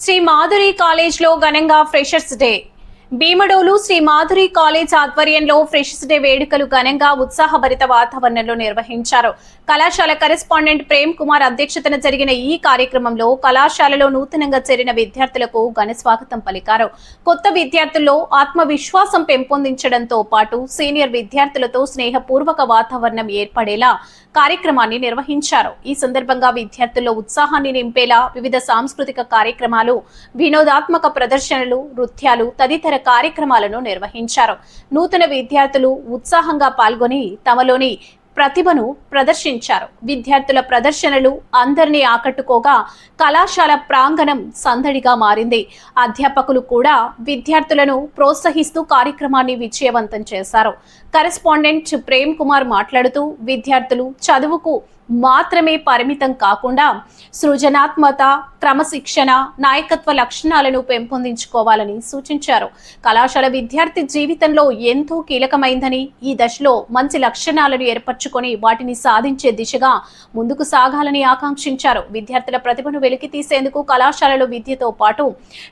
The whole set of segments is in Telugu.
శ్రీ మాధురి కాలేజ్ లో ఘనంగా freshers day. Bhimadolu Sri Madhuri college ఆధ్వర్యంలో ఫ్రెషర్స్ డే వేడుకలు ఘనంగా ఉత్సాహభరిత వాతావరణంలో నిర్వహించారు. కళాశాల కరెస్పాండెంట్ ప్రేమ్ కుమార్ అధ్యక్షతన జరిగిన ఈ కార్యక్రమంలో కళాశాలలో నూతనంగా చేరిన విద్యార్థులకు ఘన స్వాగతం పలికారు. కొత్త విద్యార్థుల్లో ఆత్మవిశ్వాసం పెంపొందించడంతో పాటు సీనియర్ విద్యార్థులతో స్నేహపూర్వక వాతావరణం ఏర్పడేలా కార్యక్రమాన్ని నిర్వహించారు. ఈ సందర్భంగా విద్యార్థుల్లో ఉత్సాహాన్ని నింపేలా వివిధ సాంస్కృతిక కార్యక్రమాలు, వినోదాత్మక ప్రదర్శనలు, నృత్యాలు తదితర కార్యక్రమాలను నిర్వహించారు. నూతన విద్యార్థులు ఉత్సాహంగా పాల్గొని తమలోని ప్రతిభను ప్రదర్శించారు. విద్యార్థుల ప్రదర్శనలు అందరినీ ఆకట్టుకోగా కళాశాల ప్రాంగణం సందడిగా మారింది. అధ్యాపకులు కూడా విద్యార్థులను ప్రోత్సహిస్తూ కార్యక్రమాన్ని విజయవంతం చేశారు. కరెస్పాండెంట్ ప్రేమ్ కుమార్ మాట్లాడుతూ విద్యార్థులు చదువుకు మాత్రమే పరిమితం కాకుండా సృజనాత్మక, క్రమశిక్షణ, నాయకత్వ లక్షణాలను పెంపొందించుకోవాలని సూచించారు. కళాశాల విద్యార్థి జీవితంలో ఎంతో కీలకమైందని, ఈ దశలో మంచి లక్షణాలను ఏర్పరచుకొని వాటిని సాధించే దిశగా ముందుకు సాగాలని ఆకాంక్షించారు. విద్యార్థుల ప్రతిభను వెలికి తీసేందుకు కళాశాలలో విద్యతో పాటు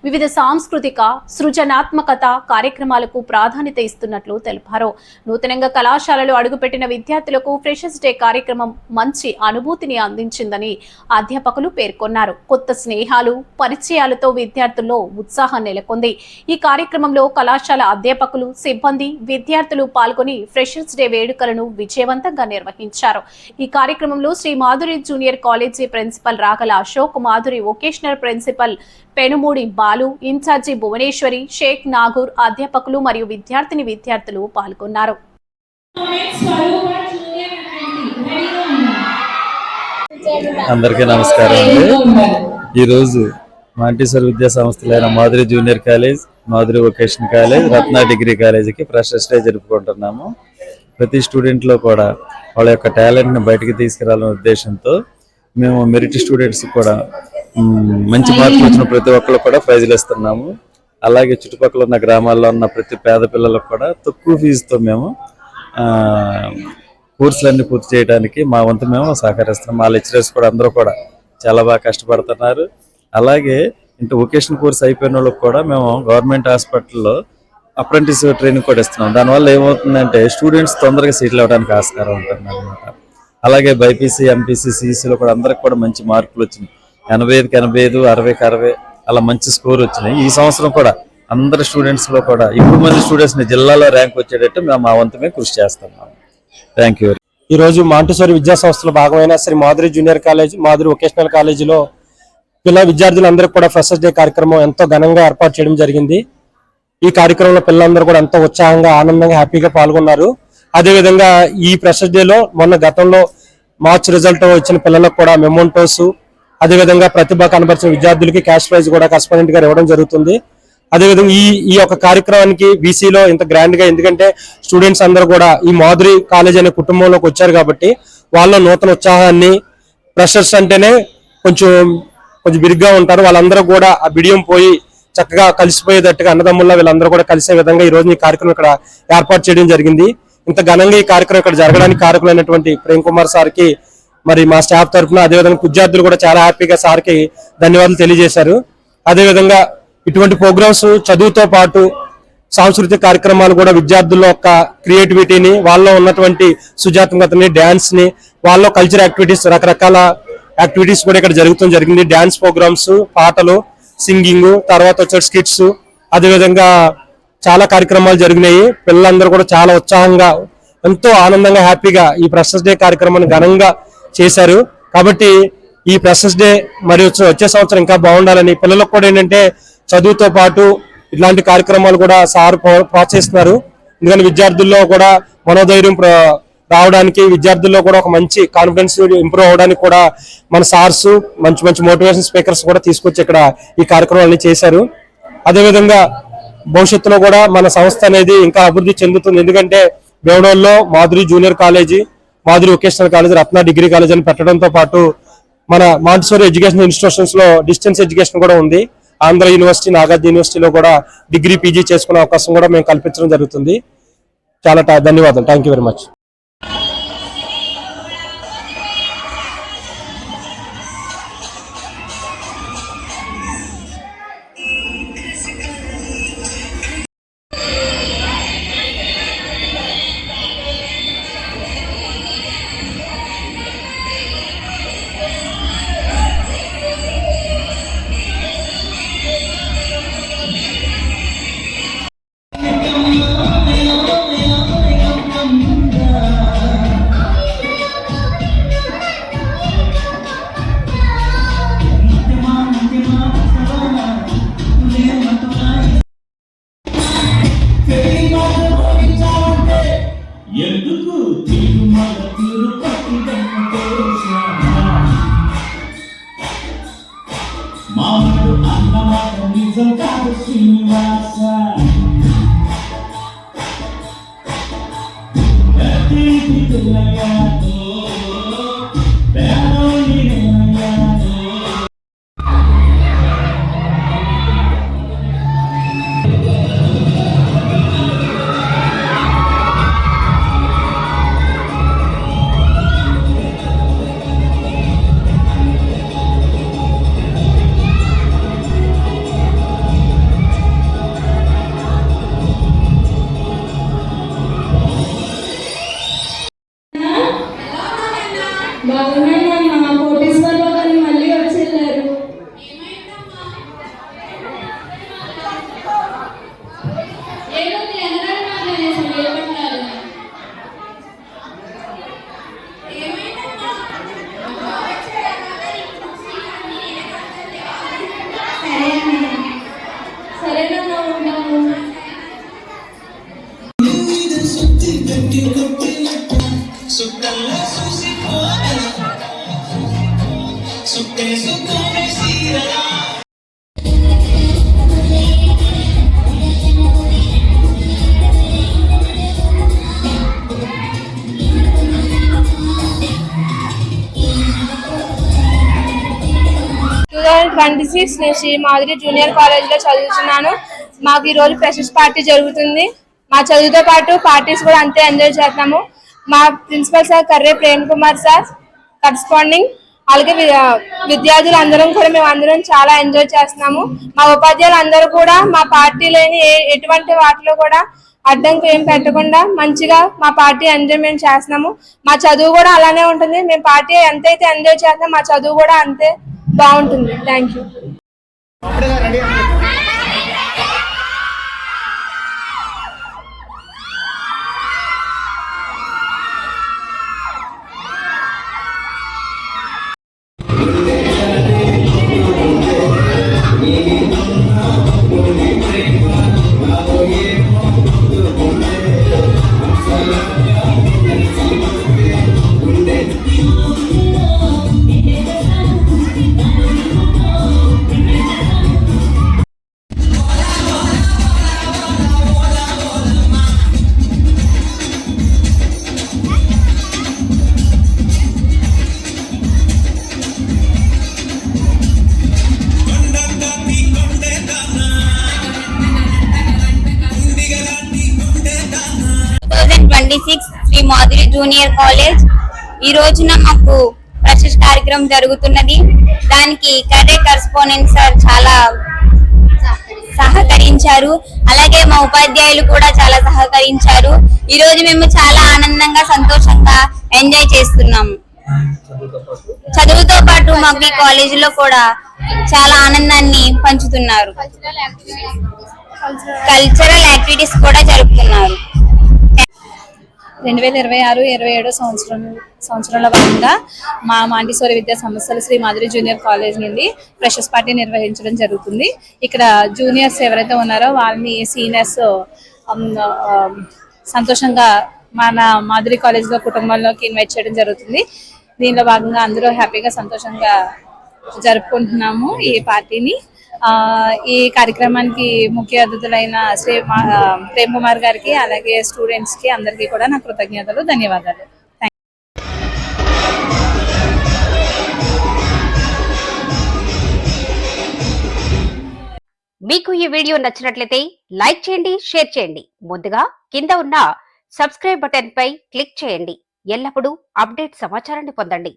వివిధ సాంస్కృతిక, సృజనాత్మకత కార్యక్రమాలకు ప్రాధాన్యత ఇస్తున్నట్లు తెలిపారు. నూతనంగా కళాశాలలో అడుగుపెట్టిన విద్యార్థులకు ఫ్రెషర్స్ డే కార్యక్రమం మంచి అనుభూతిని అందించిందని అధ్యాపకులు పేర్కొన్నారు. కొత్త స్నేహాలు, పరిచయాలతో విద్యార్థుల్లో ఉత్సాహం నెలకొంది. ఈ కార్యక్రమంలో కళాశాల అధ్యాపకులు, సిబ్బంది, విద్యార్థులు పాల్గొని ఫ్రెషర్స్ డే వేడుకలను విజయవంతంగా నిర్వహించారు. ఈ కార్యక్రమంలో Shri Madhuri junior college principal Ragala Ashok, Madhuri vocational principal Penumudi Balu, in-charge Bhuvaneshwari, Sheikh Nagur, అధ్యాపకులు మరియు విద్యార్థులు పాల్గొన్నారు. అందరికీ నమస్కారం అండి. ఈరోజు మాంటిసోర్ విద్యా సంస్థలైన Madhuri junior college, Madhuri vocational college, Ratna degree కాలేజీకి ఫ్రెషర్స్ డే జరుపుకుంటున్నాము. ప్రతి స్టూడెంట్లో కూడా వాళ్ళ యొక్క టాలెంట్ని బయటకు తీసుకురావాలనే ఉద్దేశంతో మేము మెరిట్ స్టూడెంట్స్ కూడా మంచి మార్కులు వచ్చిన ప్రతి ఒక్కరు కూడా ప్రైజులు ఇస్తున్నాము. అలాగే చుట్టుపక్కల ఉన్న గ్రామాల్లో ఉన్న ప్రతి పేద పిల్లలకు కూడా తక్కువ ఫీజుతో మేము కోర్సులన్నీ పూర్తి చేయడానికి మా వంతు మేము సహకరిస్తున్నాం. మా లెక్చరర్స్ కూడా అందరూ కూడా చాలా బాగా కష్టపడుతున్నారు. అలాగే ఇంత వొకేషనల్ కోర్స్ అయిపోయిన వాళ్ళకి కూడా మేము గవర్నమెంట్ హాస్పిటల్లో అప్రెంటిస్ ట్రైనింగ్ కూడా ఇస్తున్నాం. దానివల్ల ఏమవుతుందంటే స్టూడెంట్స్ తొందరగా సెటిల్ అవ్వడానికి ఆస్కారం ఉంటుంది అనమాట. అలాగే బైపీసీ, ఎంపీసీ, సిఈసీలో కూడా అందరికి కూడా మంచి మార్కులు వచ్చినాయి. 85కి 85, 60కి 60 అలా మంచి స్కోర్ వచ్చినాయి. ఈ సంవత్సరం కూడా అందరి స్టూడెంట్స్లో కూడా ఎక్కువ మంది స్టూడెంట్స్ని జిల్లాలో ర్యాంక్ వచ్చేటట్టు మేము మా వంతు మేము కృషి చేస్తున్నాము. Thank you. ఈరోజు మాంటిసోరి విద్యా సంస్థలో భాగమైన Sri Madhuri junior college, Madhuri vocational కాలేజీలో విద్యార్థులందరికీ కూడా ఫ్రెషర్స్ డే కార్యక్రమం ఎంతో ఘనంగా ఏర్పాటు చేయడం జరిగింది. ఈ కార్యక్రమంలో పిల్లలందరూ కూడా ఎంతో ఉత్సాహంగా, ఆనందంగా, హ్యాపీగా పాల్గొన్నారు. అదేవిధంగా ఈ ఫ్రెషర్స్ డేలో గతంలో మార్చ్ రిజల్ట్ ఇచ్చిన పిల్లలకు కూడా మెమోంటోస్, అదేవిధంగా ప్రతిభ కనబరిచిన విద్యార్థులకి క్యాష్ ప్రైజ్ కూడా కరెస్పాండెంట్ గారు ఇవ్వడం జరుగుతుంది. అదేవిధంగా ఈ యొక్క కార్యక్రమానికి బీసీలో ఇంత గ్రాండ్ గా, ఎందుకంటే స్టూడెంట్స్ అందరూ కూడా ఈ మాధురి కాలేజ్ అనే కుటుంబంలోకి వచ్చారు కాబట్టి వాళ్ళ నూతన ఉత్సాహాన్ని, ఫ్రెషర్స్ అంటేనే కొంచెం బిరిగ్గా ఉంటారు, వాళ్ళందరూ కూడా ఆ బిడియం పోయి చక్కగా కలిసిపోయేటట్టుగా అన్నదమ్ముల్లా వీళ్ళందరూ కూడా కలిసే విధంగా ఈ రోజు ఈ కార్యక్రమం ఇక్కడ ఏర్పాటు చేయడం జరిగింది. ఇంత ఘనంగా ఈ కార్యక్రమం ఇక్కడ జరగడానికి కారకులైనటువంటి ప్రేమ్ కుమార్ సార్కి, మరి మా స్టాఫ్ తరఫున, అదేవిధంగా విద్యార్థులు కూడా చాలా హ్యాపీగా సార్కి ధన్యవాదాలు తెలియజేశారు. అదేవిధంగా ఇటువంటి ప్రోగ్రామ్స్ చదువుతో పాటు సాంస్కృతిక కార్యక్రమాలు కూడా విద్యార్థుల్లో యొక్క క్రియేటివిటీని, వాళ్ళలో ఉన్నటువంటి సుజాత్మకతని, డ్యాన్స్ ని, వాళ్ళలో కల్చర్ యాక్టివిటీస్, రకరకాల యాక్టివిటీస్ కూడా ఇక్కడ జరిగింది. డ్యాన్స్ ప్రోగ్రామ్స్, పాటలు, సింగింగ్, తర్వాత వచ్చే స్కిట్స్, అదేవిధంగా చాలా కార్యక్రమాలు జరిగినాయి. పిల్లలందరూ కూడా చాలా ఉత్సాహంగా, ఎంతో ఆనందంగా, హ్యాపీగా ఈ ఫ్రెషర్స్ డే కార్యక్రమాన్ని ఘనంగా చేశారు. కాబట్టి ఈ ఫ్రెషర్స్ డే మరియు వచ్చే సంవత్సరం ఇంకా బాగుండాలని, పిల్లలకు కూడా ఏంటంటే చదువుతో పాటు ఇట్లాంటి కార్యక్రమాలు కూడా సార్ ప్రోత్సహిస్తున్నారు. ఎందుకంటే విద్యార్థుల్లో కూడా మనోధైర్యం రావడానికి, విద్యార్థుల్లో కూడా ఒక మంచి కాన్ఫిడెన్స్ ఇంప్రూవ్ అవడానికి కూడా మన సార్స్ మంచి మోటివేషన్ స్పీకర్స్ కూడా తీసుకొచ్చి ఇక్కడ ఈ కార్యక్రమాలన్నీ చేశారు. అదేవిధంగా భవిష్యత్తులో కూడా మన సంస్థ అనేది ఇంకా అభివృద్ధి చెందుతుంది. ఎందుకంటే బేవడోల్లో Madhuri junior college, Madhuri vocational college, Ratna degree college అని పెట్టడంతో పాటు మన మాంటిసోరి ఎడ్యుకేషన్ ఇన్స్టిట్యూషన్స్ లో డిస్టెన్స్ ఎడ్యుకేషన్ కూడా ఉంది. ఆంధ్ర యూనివర్సిటీ, నాగార్జున యూనివర్సిటీలో కూడా డిగ్రీ, పీజీ చేసుకునే అవకాశం కూడా మేము కల్పించడం జరుగుతుంది. చాలా ధన్యవాదాలు. Thank you very much. బాగున్నానమ్మా కోటేశ్వరరావు గారు మళ్ళీ వచ్చేళ్ళారు. సరేనమ్మా ఉంటాము. నేను శ్రీ మాధురి జూనియర్ కాలేజ్ లో చదువుతున్నాను. మాకు ఈ రోజు ఫ్రెషర్స్ పార్టీ జరుగుతుంది. మా చదువుతో పాటు పార్టీస్ కూడా అంతే ఎంజాయ్ చేస్తాము. మా principal sir Karre Prem Kumar sir corresponding, అలాగే విద్యార్థులు అందరం కూడా మేము అందరం చాలా ఎంజాయ్ చేస్తున్నాము. మా ఉపాధ్యాయులు అందరూ కూడా మా పార్టీ లేని ఎటువంటి వాటిలో కూడా అడ్డంకు ఏం పెట్టకుండా మంచిగా మా పార్టీ ఎంజాయ్మెంట్ చేస్తున్నాము. మా చదువు కూడా అలానే ఉంటుంది. మేము పార్టీ ఎంతైతే ఎంజాయ్ చేస్తాం మా చదువు కూడా అంతే బాగుంటుంది. Thank you. Sri Madhuri junior college ఈ రోజున మాకు ఫ్రెషర్స్ కార్యక్రమం జరుగుతున్నది. దానికి కర్రే కరెస్పాండెంట్ సార్ చాలా సహకరించారు. అలాగే మా ఉపాధ్యాయులు కూడా చాలా సహకరించారు. ఈ రోజు మేము చాలా ఆనందంగా సంతోషంగా ఎంజాయ్ చేస్తున్నాము. చదువుతో పాటు మాకు ఈ కాలేజీలో కూడా చాలా ఆనందాన్ని పంచుతున్నారు. కల్చరల్ యాక్టివిటీస్ కూడా జరుపుతున్నారు. 2026-27 సంవత్సరంలో భాగంగా మా మాంటిసోరి విద్యా సంస్థలు శ్రీ మాధురి జూనియర్ కాలేజ్ నుండి ఫ్రెషర్స్ పార్టీ నిర్వహించడం జరుగుతుంది. ఇక్కడ జూనియర్స్ ఎవరైతే ఉన్నారో వాళ్ళని సీనియర్స్ సంతోషంగా మన మాధురి కాలేజ్లో కుటుంబంలోకి ఇన్వైట్ చేయడం జరుగుతుంది. దీనిలో భాగంగా అందరూ హ్యాపీగా సంతోషంగా జరుపుకుంటున్నాము ఈ పార్టీని. ఈ కార్యక్రమానికి ముఖ్య అతిథులైన శ్రీ ప్రేమ్ కుమార్ గారికి అలాగే స్టూడెంట్స్ కి అందరికీ కూడా నా కృతజ్ఞతలు, ధన్యవాదాలు. మీకు ఈ వీడియో నచ్చినట్లయితే లైక్ చేయండి, షేర్ చేయండి. ముందుగా కింద ఉన్న సబ్స్క్రైబ్ బటన్ పై క్లిక్ చేయండి. ఎల్లప్పుడూ అప్డేట్ సమాచారాన్ని పొందండి.